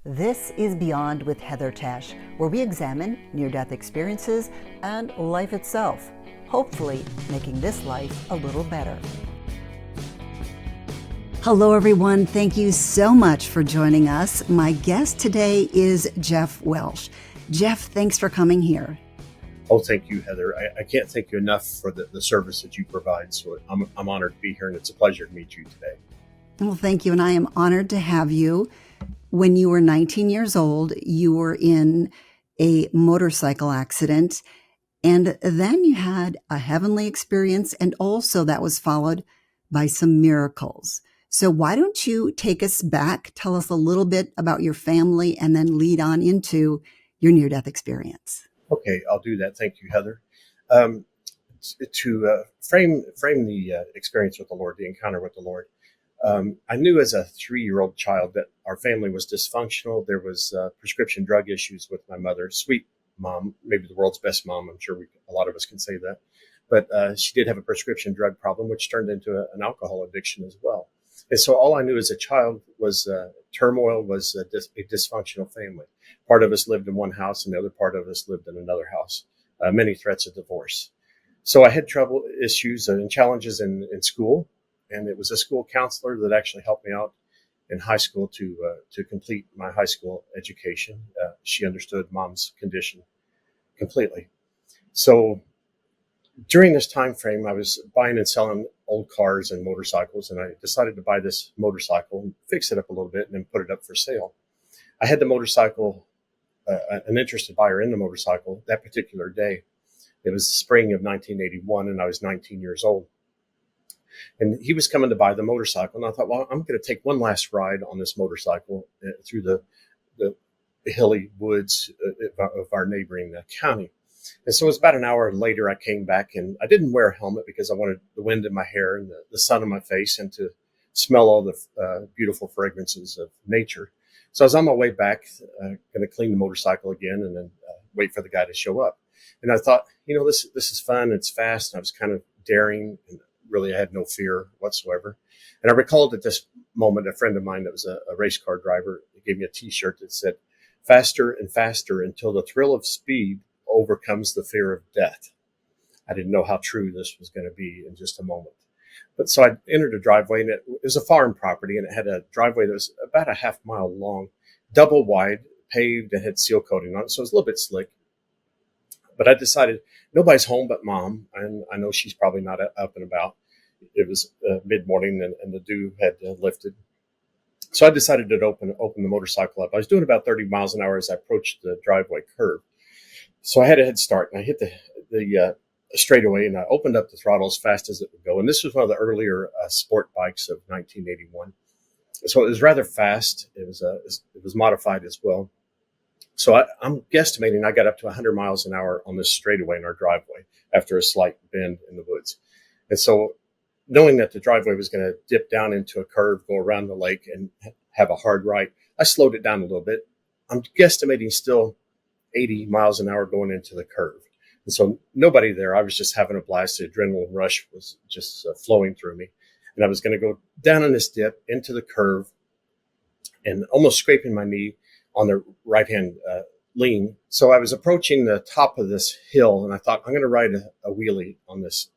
This is Beyond with Heather Tesch, where we examine near-death experiences and life itself, hopefully making this life a little better. Hello, everyone. Thank you so much for joining us. My guest today is Jeff Welsh. Jeff, thanks for coming here. Oh, thank you, Heather. I can't thank you enough for the service that you provide. So I'm honored to be here, and it's a pleasure to meet you today. Well, thank you, and I am honored to have you. When you were 19 years old, you were in a motorcycle accident, and then you had a heavenly experience, and also that was followed by some miracles. So why don't you take us back, tell us a little bit about your family, and then lead on into your near-death experience. Okay, I'll do that. Thank you, Heather. To frame the experience with the Lord, the encounter with the Lord, I knew as a 3-year-old child that our family was dysfunctional. There was prescription drug issues with my mother, sweet mom, maybe the world's best mom. I'm sure a lot of us can say that. But she did have a prescription drug problem, which turned into an alcohol addiction as well. And so all I knew as a child was turmoil, was a dysfunctional family. Part of us lived in one house and the other part of us lived in another house. Many threats of divorce. So I had trouble, issues, and challenges in school. And it was a school counselor that actually helped me out in high school to complete my high school education. She understood mom's condition completely. So during this time frame, I was buying and selling old cars and motorcycles, and I decided to buy this motorcycle and fix it up a little bit and then put it up for sale. I had the motorcycle, an interested buyer in the motorcycle that particular day. It was the spring of 1981, and I was 19 years old. And he was coming to buy the motorcycle. And I thought, well, I'm going to take one last ride on this motorcycle through the hilly woods of our neighboring county. And so it was about an hour later I came back, and I didn't wear a helmet because I wanted the wind in my hair and the sun in my face and to smell all the beautiful fragrances of nature. So I was on my way back, going to clean the motorcycle again and then wait for the guy to show up. And I thought, this is fun. It's fast. And I was kind of daring, and really I had no fear whatsoever. And I recalled at this moment a friend of mine that was a race car driver. He gave me a T-shirt that said, "Faster and faster until the thrill of speed overcomes the fear of death." I didn't know how true this was going to be in just a moment. But so I entered a driveway, and it was a farm property, and it had a driveway that was about a half mile long, double wide, paved, and had seal coating on it. So it was a little bit slick. But I decided nobody's home but mom, and I know she's probably not up and about. It was mid-morning, and the dew had lifted. So I decided to open the motorcycle up. I was doing about 30 miles an hour as I approached the driveway curve. So I had a head start, and I hit the straightaway, and I opened up the throttle as fast as it would go. And this was one of the earlier sport bikes of 1981. So it was rather fast. It was modified as well. So I'm guesstimating I got up to 100 miles an hour on this straightaway in our driveway after a slight bend in the woods. And so knowing that the driveway was going to dip down into a curve, go around the lake, and have a hard right, I slowed it down a little bit. I'm guesstimating still 80 miles an hour going into the curve. And so nobody there. I was just having a blast. The adrenaline rush was just flowing through me. And I was going to go down in this dip into the curve and almost scraping my knee on the right-hand lean. So I was approaching the top of this hill, and I thought, I'm going to ride a wheelie on this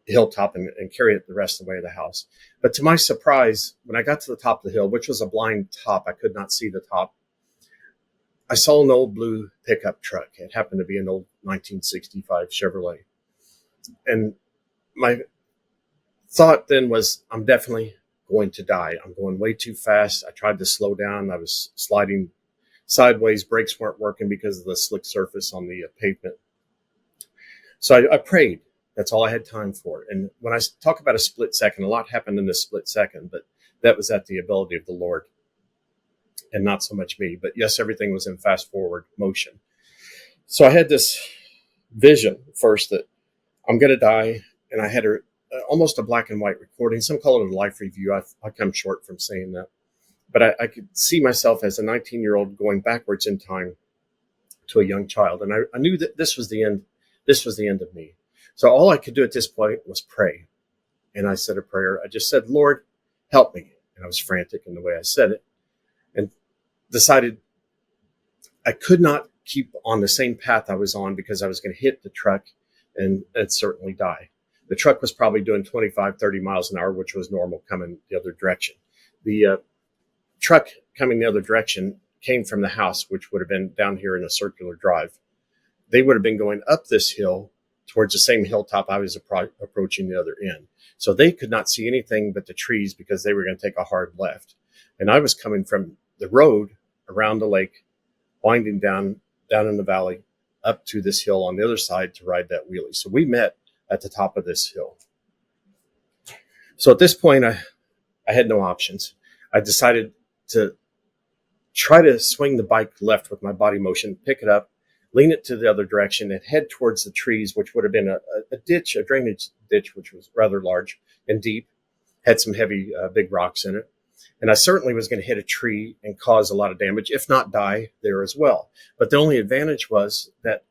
hilltop and carry it the rest of the way to the house. But to my surprise, when I got to the top of the hill, which was a blind top, I could not see the top, I saw an old blue pickup truck. It happened to be an old 1965 Chevrolet. And my thought then was, I'm definitely going to die. I'm going way too fast. I tried to slow down. I was sliding sideways. Brakes weren't working because of the slick surface on the pavement. So I prayed. That's all I had time for. And when I talk about a split second, a lot happened in this split second, but that was at the ability of the Lord and not so much me. But yes, everything was in fast forward motion. So I had this vision first that I'm going to die. And I had almost a black and white recording. Some call it a life review. I come short from saying that. But I could see myself as a 19-year-old going backwards in time to a young child. And I knew that this was the end. This was the end of me. So all I could do at this point was pray. And I said a prayer. I just said, "Lord, help me." And I was frantic in the way I said it. And decided I could not keep on the same path I was on because I was going to hit the truck and certainly die. The truck was probably doing 25, 30 miles an hour, which was normal coming the other direction. The truck coming the other direction came from the house, which would have been down here in a circular drive. They would have been going up this hill towards the same hilltop I was approaching the other end. So they could not see anything but the trees because they were going to take a hard left. And I was coming from the road around the lake, winding down in the valley, up to this hill on the other side to ride that wheelie. So we met at the top of this hill. So at this point, I had no options. I decided to try to swing the bike left with my body motion, pick it up, lean it to the other direction, and head towards the trees, which would have been a ditch, a drainage ditch, which was rather large and deep, had some heavy, big rocks in it. And I certainly was going to hit a tree and cause a lot of damage, if not die there as well. But the only advantage was that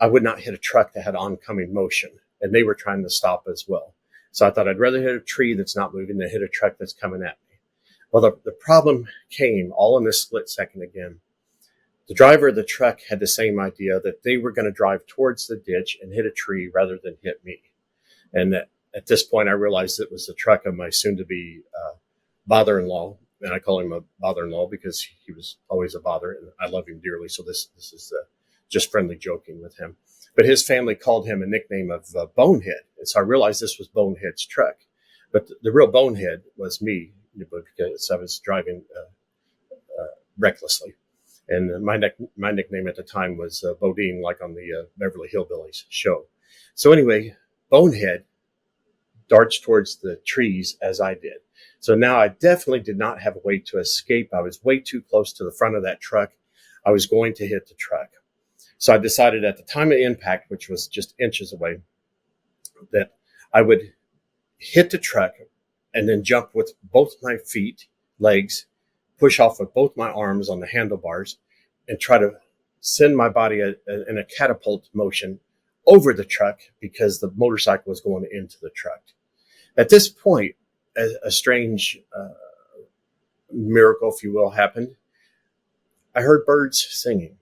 I would not hit a truck that had oncoming motion, and they were trying to stop as well. So I thought I'd rather hit a tree that's not moving than hit a truck that's coming at me. Well, the problem came all in this split second again. The driver of the truck had the same idea, that they were going to drive towards the ditch and hit a tree rather than hit me. And at this point, I realized it was the truck of my soon-to-be father-in-law, and I call him a father-in-law because he was always a bother, and I love him dearly. So this is just friendly joking with him. But his family called him a nickname of Bonehead, and so I realized this was Bonehead's truck. But the real Bonehead was me, because I was driving recklessly. And my nickname at the time was Bodine, like on the Beverly Hillbillies show. So anyway, Bonehead darts towards the trees as I did. So now I definitely did not have a way to escape. I was way too close to the front of that truck. I was going to hit the truck. So I decided at the time of impact, which was just inches away, that I would hit the truck and then jump with both my feet, legs, push off with both my arms on the handlebars, and try to send my body in a catapult motion over the truck because the motorcycle was going into the truck. At this point, a strange miracle, if you will, happened. I heard birds singing,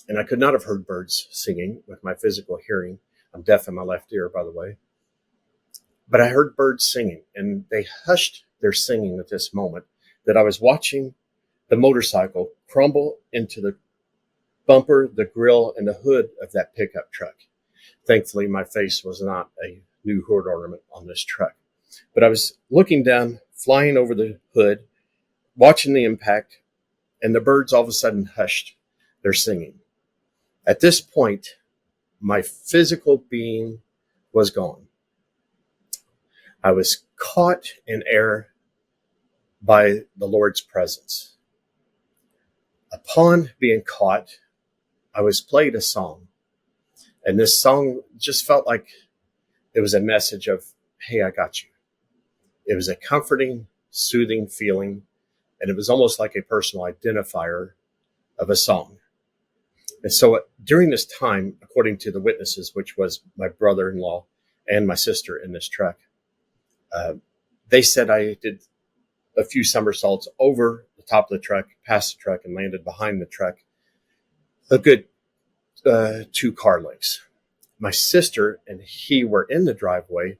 and I could not have heard birds singing with my physical hearing. I'm deaf in my left ear, by the way. But I heard birds singing, and they hushed their singing at this moment, that I was watching the motorcycle crumble into the bumper, the grill, and the hood of that pickup truck. Thankfully, my face was not a new hood ornament on this truck. But I was looking down, flying over the hood, watching the impact, and the birds all of a sudden hushed their singing. At this point, my physical being was gone. I was caught in air by the Lord's presence. Upon being caught, I was played a song. And this song just felt like it was a message of, hey, I got you. It was a comforting, soothing feeling, and it was almost like a personal identifier of a song. And so during this time, according to the witnesses, which was my brother-in-law and my sister in this truck, they said I did a few somersaults over the top of the truck, past the truck, and landed behind the truck a good 2 car lengths. My sister and he were in the driveway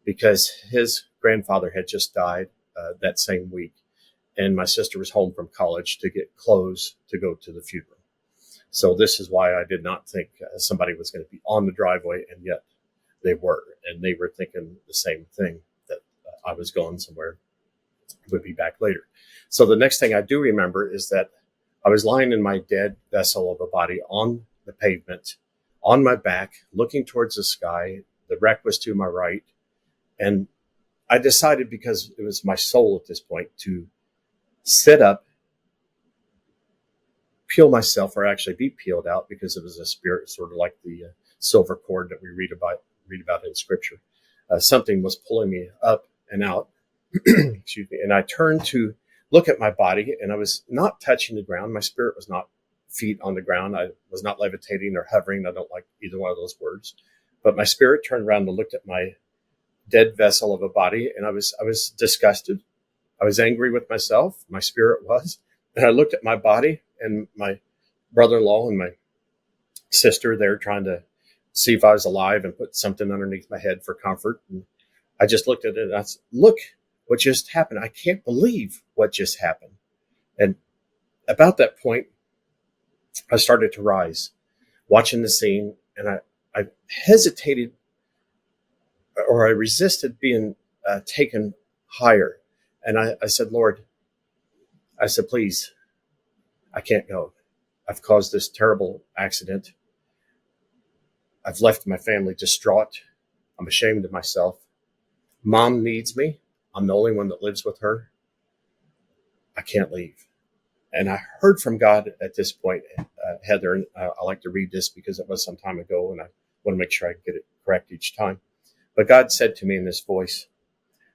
because his grandfather had just died that same week, and my sister was home from college to get clothes to go to the funeral. So this is why I did not think somebody was going to be on the driveway, and yet they were, and they were thinking the same thing, that I was going somewhere, would be back later. So the next thing I do remember is that I was lying in my dead vessel of a body on the pavement, on my back, looking towards the sky. The wreck was to my right. And I decided, because it was my soul at this point, to sit up, peel myself, or actually be peeled out, because it was a spirit, sort of like the silver cord that we read about in Scripture. Something was pulling me up and out. Excuse me. And I turned to look at my body, and I was not touching the ground. My spirit was not feet on the ground. I was not levitating or hovering. I don't like either one of those words. But my spirit turned around and looked at my dead vessel of a body, and I was disgusted. I was angry with myself. My spirit was, And I looked at my body, and my brother-in-law and my sister there trying to see if I was alive and put something underneath my head for comfort. And I just looked at it and I said, look what just happened. I can't believe what just happened. And about that point, I started to rise, watching the scene, and I hesitated, or I resisted being taken higher. And I said, Lord, I said, please, I can't go. I've caused this terrible accident. I've left my family distraught. I'm ashamed of myself. Mom needs me. I'm the only one that lives with her. I can't leave. And I heard from God at this point, Heather, and I like to read this because it was some time ago, and I want to make sure I get it correct each time. But God said to me in this voice,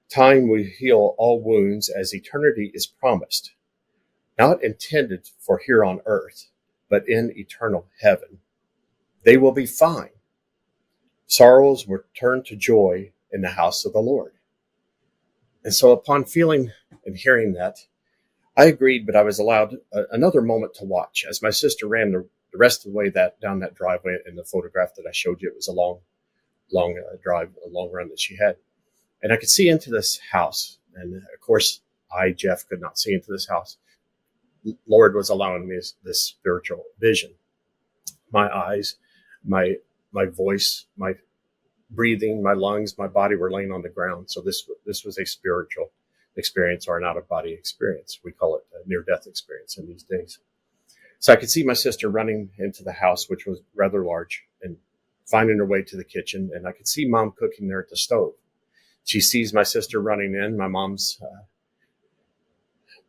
time will heal all wounds as eternity is promised, not intended for here on earth, but in eternal heaven. They will be fine. Sorrows will turn to joy in the house of the Lord. And so upon feeling and hearing that, I agreed, but I was allowed another moment to watch as my sister ran the rest of the way down that driveway. In the photograph that I showed you, it was a long drive, a long run that she had. And I could see into this house. And of course, Jeff, could not see into this house. Lord was allowing me this spiritual vision. My eyes, my voice, my breathing, my lungs, my body were laying on the ground. So this was a spiritual experience, or an out-of-body experience. We call it a near-death experience in these days. So I could see my sister running into the house, which was rather large, and finding her way to the kitchen. And I could see Mom cooking there at the stove. She sees my sister running in. My mom's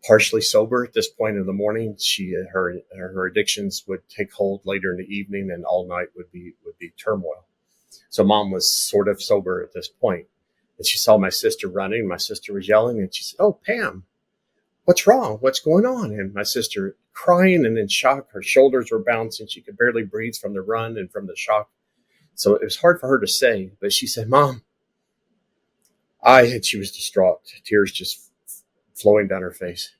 partially sober at this point in the morning. Her addictions would take hold later in the evening, and all night would be turmoil. So Mom was sort of sober at this point. And she saw my sister running. My sister was yelling, and she said, "Oh, Pam, what's wrong? What's going on?" And my sister, crying and in shock, her shoulders were bouncing. She could barely breathe from the run and from the shock. So it was hard for her to say, but she said, "Mom," she was distraught, tears just flowing down her face.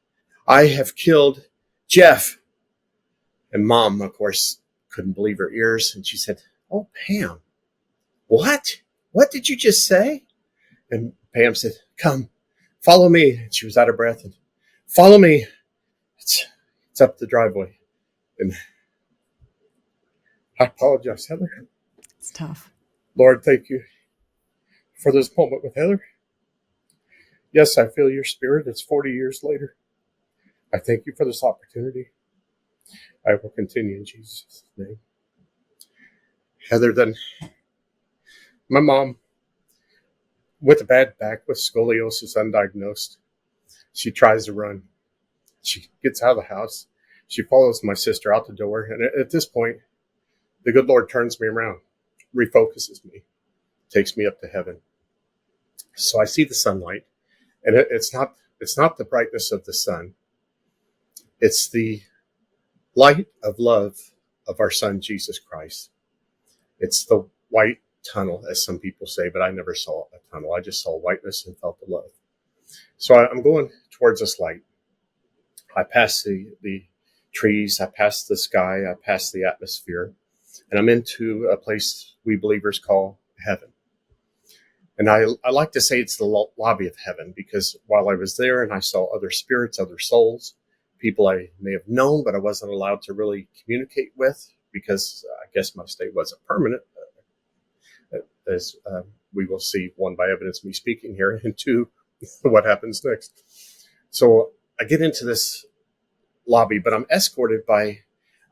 "I have killed Jeff." And Mom, of course, couldn't believe her ears. And she said, "Oh, Pam, what? What did you just say?" And Pam said, "Come, follow me." And she was out of breath. And, "Follow me. It's up the driveway." And I apologize, Heather. It's tough. Lord, thank you for this moment with Heather. Yes, I feel your spirit. It's 40 years later. I thank you for this opportunity. I will continue in Jesus' name. Heather, then my mom, with a bad back, with scoliosis undiagnosed, she tries to run. She gets out of the house. She follows my sister out the door. And at this point, the good Lord turns me around, refocuses me, takes me up to heaven. So I see the sunlight, and it's not the brightness of the sun. It's the light of love of our Son, Jesus Christ. It's the white tunnel, as some people say, but I never saw a tunnel. I just saw whiteness and felt the love. So I'm going towards this light. I pass the trees, I pass the sky, I pass the atmosphere, and I'm into a place we believers call heaven. And I like to say it's the lobby of heaven, because while I was there and I saw other spirits, other souls, people I may have known, but I wasn't allowed to really communicate with, because I guess my stay wasn't permanent, as we will see, one, by evidence of me speaking here, and two, what happens next. So I get into this lobby, but I'm escorted by,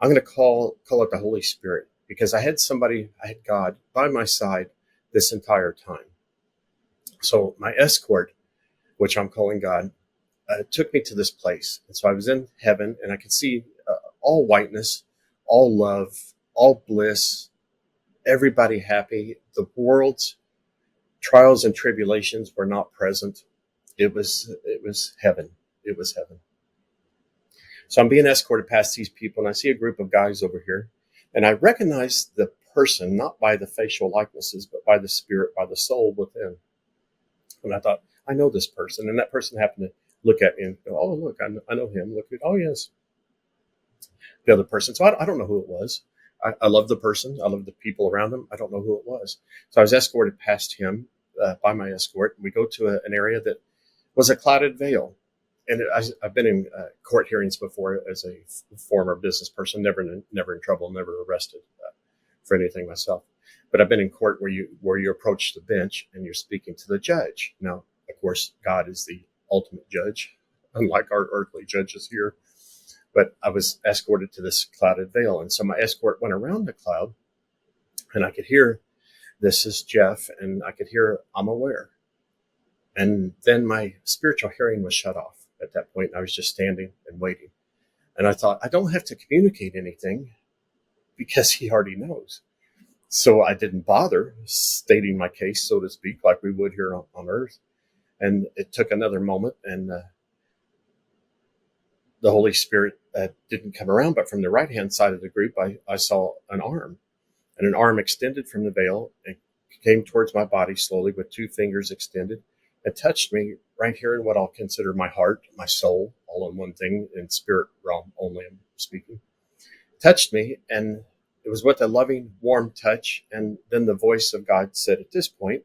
I'm going to call it the Holy Spirit, because I had God by my side this entire time. So my escort, which I'm calling God, took me to this place. And so I was in heaven, and I could see all whiteness, all love, all bliss, everybody happy. The world's trials and tribulations were not present. It was heaven. It was heaven. So I'm being escorted past these people, and I see a group of guys over here, and I recognize the person, not by the facial likenesses, but by the spirit, by the soul within. And I thought, I know this person. And that person happened to look at me and go, oh, look, I know him. Look at, oh, yes, the other person. So I don't know who it was. I love the person. I love the people around him. I don't know who it was. So I was escorted past him by my escort. And we go to an area that was a clouded veil. And I've been in court hearings before as a former business person, never in trouble, never arrested for anything myself. But I've been in court where you approach the bench and you're speaking to the judge. Now, of course, God is the ultimate judge, unlike our earthly judges here. But I was escorted to this clouded veil. And so my escort went around the cloud and I could hear, this is Jeff, and I could hear, I'm aware. And then my spiritual hearing was shut off at that point. I was just standing and waiting. And I thought, I don't have to communicate anything because he already knows. So I didn't bother stating my case, so to speak, like we would here on earth. And it took another moment, and the Holy Spirit didn't come around, but from the right-hand side of the group, I saw an arm, and an arm extended from the veil and came towards my body slowly with two fingers extended and touched me right here in what I'll consider my heart, my soul, all in one thing, in spirit realm only I'm speaking. Touched me, and it was with a loving, warm touch. And then the voice of God said at this point,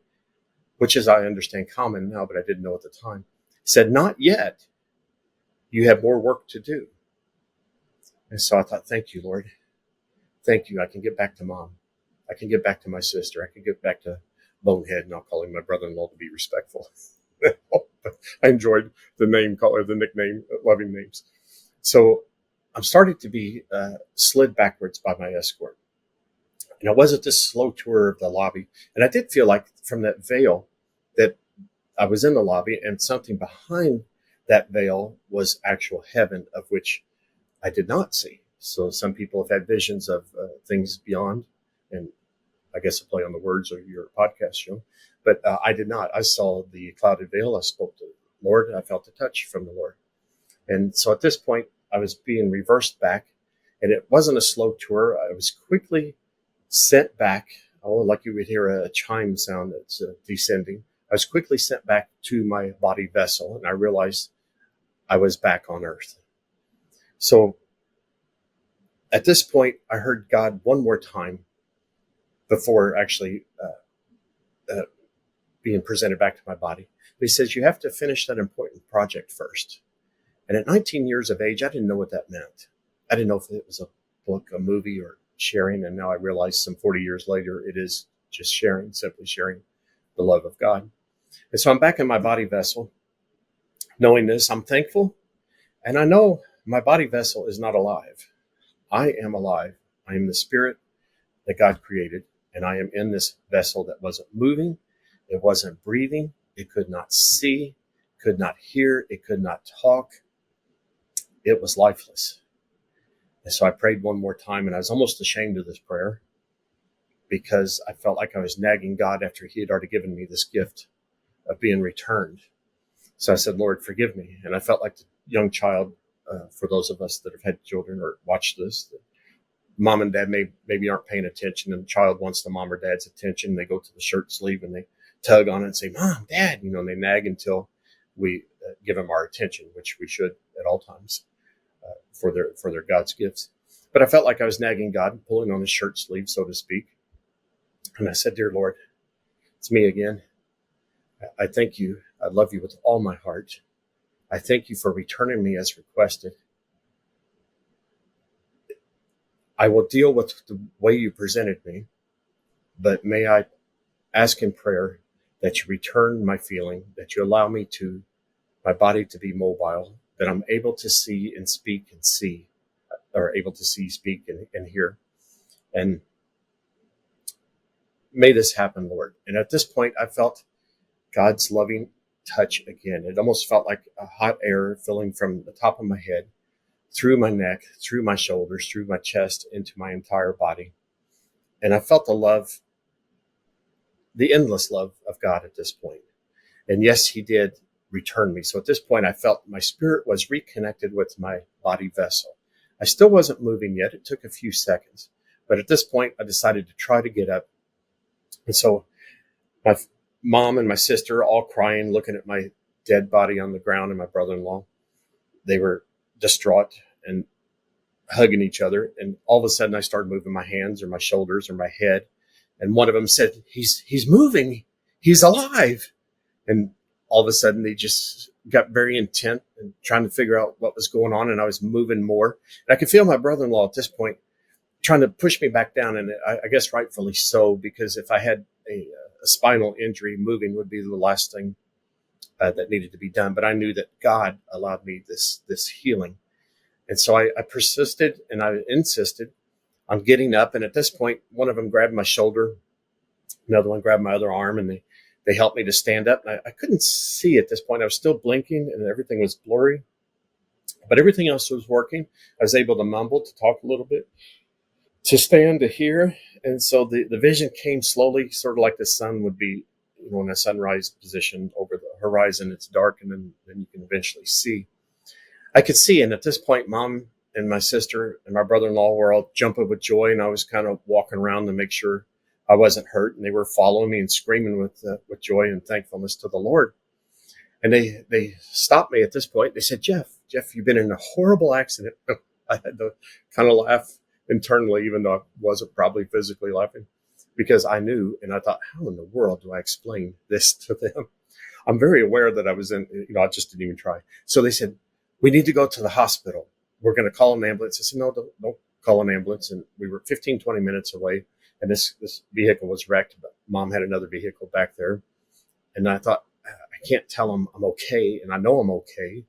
which is, I understand, common now, but I didn't know at the time, said, not yet. You have more work to do. And so I thought, thank you, Lord. Thank you. I can get back to Mom. I can get back to my sister. I can get back to Bonehead, and I'll call him my brother-in-law to be respectful. I enjoyed the nickname, loving names. So I'm starting to be slid backwards by my escort. And it wasn't this slow tour of the lobby. And I did feel like from that veil that I was in the lobby, and something behind that veil was actual heaven, of which I did not see. So some people have had visions of things beyond, and I guess a play on the words of your podcast show, but I did not. I saw the clouded veil. I spoke to the Lord. I felt a touch from the Lord. And so at this point, I was being reversed back, and it wasn't a slow tour. I was quickly sent back. Oh, like you would hear a chime sound that's descending. I was quickly sent back to my body vessel, and I realized I was back on earth. So at this point, I heard God one more time before actually being presented back to my body. But he says, you have to finish that important project first. And at 19 years of age, I didn't know what that meant. I didn't know if it was a book, a movie, or sharing. And now I realize some 40 years later, it is just sharing, simply sharing the love of God. And so I'm back in my body vessel. Knowing this, I'm thankful. And I know my body vessel is not alive. I am alive. I am the spirit that God created. And I am in this vessel that wasn't moving. It wasn't breathing. It could not see, could not hear. It could not talk. It was lifeless. And so I prayed one more time, and I was almost ashamed of this prayer because I felt like I was nagging God after he had already given me this gift of being returned. So I said, Lord, forgive me. And I felt like the young child, for those of us that have had children or watched this, mom and dad maybe aren't paying attention, and the child wants the mom or dad's attention. They go to the shirt sleeve and they tug on it and say, Mom, Dad, and they nag until we give them our attention, which we should at all times for their God's gifts. But I felt like I was nagging God, pulling on his shirt sleeve, so to speak. And I said, Dear Lord, it's me again. I thank you. I love you with all my heart. I thank you for returning me as requested. I will deal with the way you presented me, but may I ask in prayer that you return my feeling, that you allow my body to be mobile, that I'm able to see and speak and see, or able to see, speak, and hear. And may this happen, Lord. And at this point, I felt God's loving touch again. It almost felt like a hot air filling from the top of my head, through my neck, through my shoulders, through my chest, into my entire body. And I felt the love, the endless love of God at this point. And yes, he did return me. So at this point, I felt my spirit was reconnected with my body vessel. I still wasn't moving yet. It took a few seconds. But at this point, I decided to try to get up. And so my mom and my sister all crying, looking at my dead body on the ground and my brother-in-law. They were distraught and hugging each other. And all of a sudden I started moving my hands or my shoulders or my head. And one of them said, he's moving. He's alive. And all of a sudden they just got very intent and trying to figure out what was going on. And I was moving more. And I could feel my brother-in-law at this point trying to push me back down. And I guess rightfully so, because if I had a spinal injury, moving would be the last thing that needed to be done. But I knew that God allowed me this healing. And so I persisted and I insisted on getting up. And at this point, one of them grabbed my shoulder, another one grabbed my other arm, and they helped me to stand up. And I couldn't see at this point. I was still blinking and everything was blurry, but everything else was working. I was able to mumble, to talk a little bit, to stand, to hear. And so the vision came slowly, sort of like the sun would be, in a sunrise position over the horizon. It's dark, and then you can eventually see. I could see, and at this point, Mom and my sister and my brother-in-law were all jumping with joy, and I was kind of walking around to make sure I wasn't hurt, and they were following me and screaming with joy and thankfulness to the Lord. And they stopped me at this point. They said, Jeff, you've been in a horrible accident. I had to kind of laugh internally, even though I wasn't probably physically laughing, because I knew, and I thought, how in the world do I explain this to them? I'm very aware that I was in, I just didn't even try. So they said, we need to go to the hospital. We're going to call an ambulance. I said, no, don't call an ambulance. And we were 15, 20 minutes away. And this vehicle was wrecked, but Mom had another vehicle back there. And I thought, I can't tell them I'm okay. And I know I'm okay.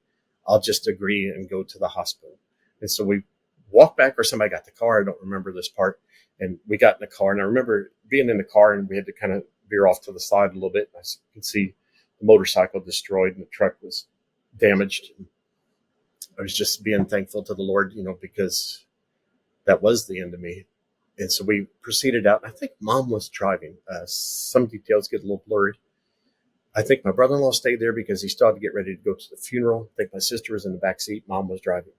I'll just agree and go to the hospital. And so we walked back, or somebody got the car. I don't remember this part. And we got in the car. And I remember being in the car, and we had to kind of veer off to the side a little bit. And I could see the motorcycle destroyed and the truck was damaged. I was just being thankful to the Lord, because that was the end of me. And so we proceeded out. I think Mom was driving. Some details get a little blurred. I think my brother-in-law stayed there because he still had to get ready to go to the funeral. I think my sister was in the back seat. Mom was driving.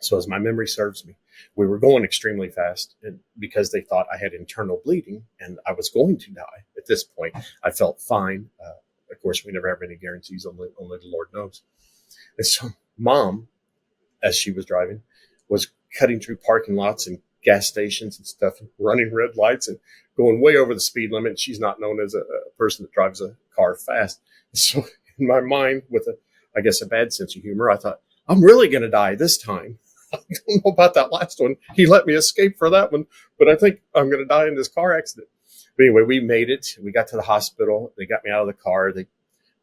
So as my memory serves me, we were going extremely fast, and because they thought I had internal bleeding and I was going to die. At this point, I felt fine. Of course, we never have any guarantees. Only the Lord knows. And so Mom, as she was driving, was cutting through parking lots and gas stations and stuff, running red lights and going way over the speed limit. She's not known as a person that drives a car fast. So in my mind, with a bad sense of humor, I thought, I'm really going to die this time. I don't know about that last one. He let me escape for that one, but I think I'm going to die in this car accident. But anyway, we made it. We got to the hospital. They got me out of the car.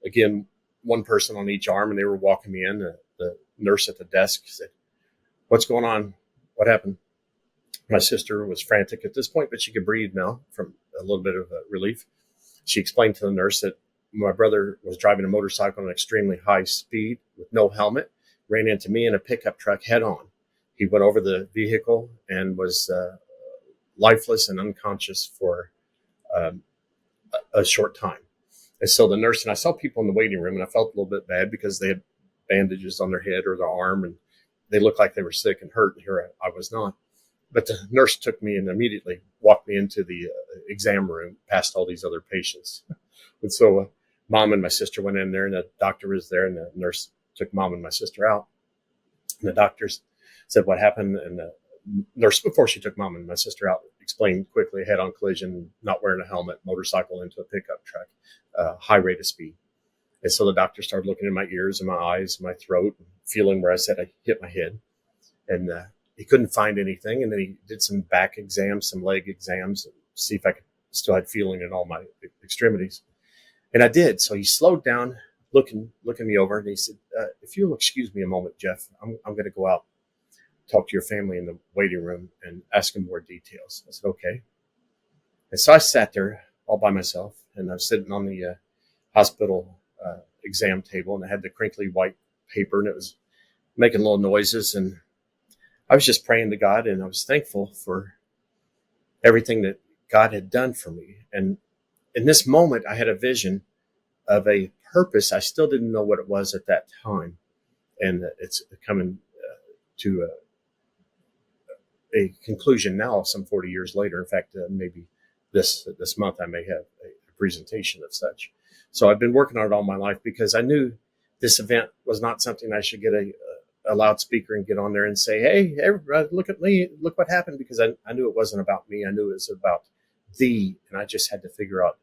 Again, one person on each arm, and they were walking me in. The nurse at the desk said, what's going on? What happened? My sister was frantic at this point, but she could breathe now from a little bit of relief. She explained to the nurse that my brother was driving a motorcycle at extremely high speed with no helmet, ran into me in a pickup truck head on. He went over the vehicle and was lifeless and unconscious for a short time. And so the nurse, and I saw people in the waiting room, and I felt a little bit bad because they had bandages on their head or their arm, and they looked like they were sick and hurt. And here I was not. But the nurse took me and immediately walked me into the exam room past all these other patients. And so Mom and my sister went in there, and the doctor was there, and the nurse took Mom and my sister out. And the doctors said what happened. And the nurse, before she took Mom and my sister out, explained quickly, head-on collision, not wearing a helmet, motorcycle into a pickup truck, high rate of speed. And so the doctor started looking in my ears and my eyes, my throat, feeling where I said I hit my head. And he couldn't find anything. And then he did some back exams, some leg exams, see if I still had feeling in all my extremities. And I did. So he slowed down, looking me over, and he said, if you'll excuse me a moment, Jeff, I'm going to go out, talk to your family in the waiting room and ask them more details. I said, okay. And so I sat there all by myself, and I was sitting on the hospital exam table, and I had the crinkly white paper, and it was making little noises. And I was just praying to God, and I was thankful for everything that God had done for me. And in this moment, I had a vision of a purpose. I still didn't know what it was at that time. And it's coming to a conclusion now, some 40 years later. In fact, maybe this month I may have a presentation of such. So I've been working on it all my life because I knew this event was not something I should get a loudspeaker and get on there and say, hey, everybody, look at me, look what happened, because I knew it wasn't about me. I knew it was about thee, and I just had to figure out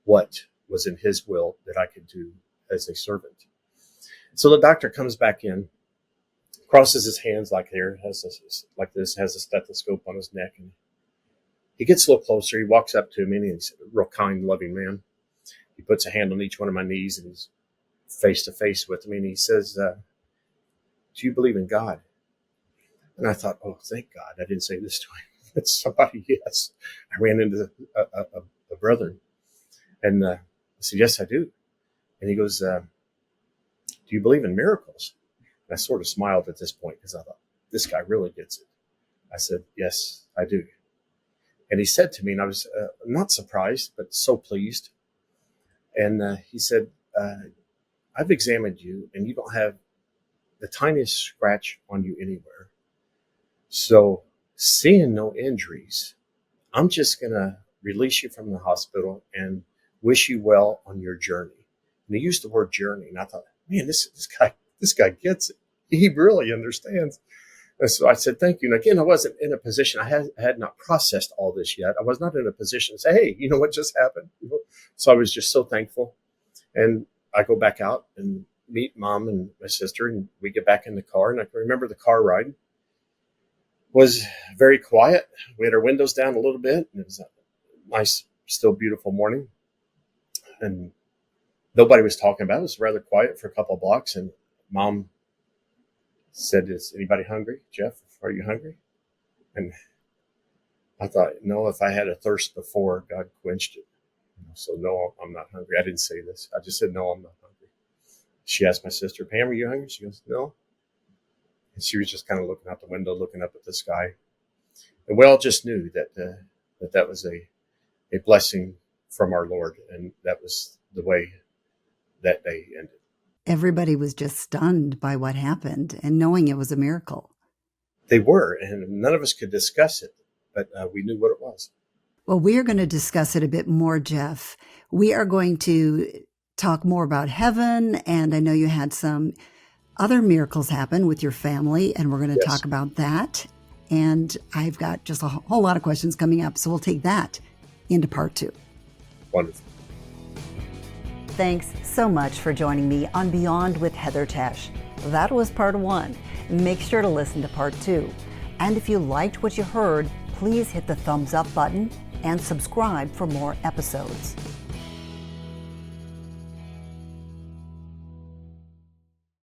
what was in his will that I could do as a servant. So the doctor comes back in, crosses his hands like here, has a stethoscope on his neck, and he gets a little closer. He walks up to me, and he's a real kind, loving man. He puts a hand on each one of my knees, and he's face to face with me, and he says, do you believe in God? And I thought, oh, thank God I didn't say this to him. It's somebody, yes. I ran into a brother, and I said, yes, I do. And he goes, do you believe in miracles? And I sort of smiled at this point because I thought, this guy really gets it. I said, yes, I do. And he said to me, and I was not surprised, but so pleased. And he said, I've examined you, and you don't have the tiniest scratch on you anywhere. So seeing no injuries, I'm just going to release you from the hospital and wish you well on your journey. And he used the word journey. And I thought, man, this guy gets it. He really understands. And so I said, thank you. And again, I wasn't in a position, I had not processed all this yet. I was not in a position to say, hey, you know what just happened? So I was just so thankful. And I go back out and meet Mom and my sister, and we get back in the car. And I can remember the car ride was very quiet. We had our windows down a little bit, and it was a nice, still beautiful morning. And nobody was talking about it. It was rather quiet for a couple of blocks. And Mom said, is anybody hungry? Jeff, are you hungry? And I thought, no, if I had a thirst before, God quenched it. So no, I'm not hungry. I didn't say this. I just said, no, I'm not hungry. She asked my sister, Pam, are you hungry? She goes, no. And she was just kind of looking out the window, looking up at the sky. And we all just knew that that was a blessing from our Lord. And that was the way that day ended. Everybody was just stunned by what happened and knowing it was a miracle. They were, and none of us could discuss it, but we knew what it was. Well, we are going to discuss it a bit more, Jeff. We are going to talk more about heaven, and I know you had some other miracles happen with your family, and we're going to talk about that. And I've got just a whole lot of questions coming up, so we'll take that into part 2. Wonderful. Thanks so much for joining me on Beyond with Heather Tesch. That was part 1. Make sure to listen to part 2. And if you liked what you heard, please hit the thumbs up button and subscribe for more episodes.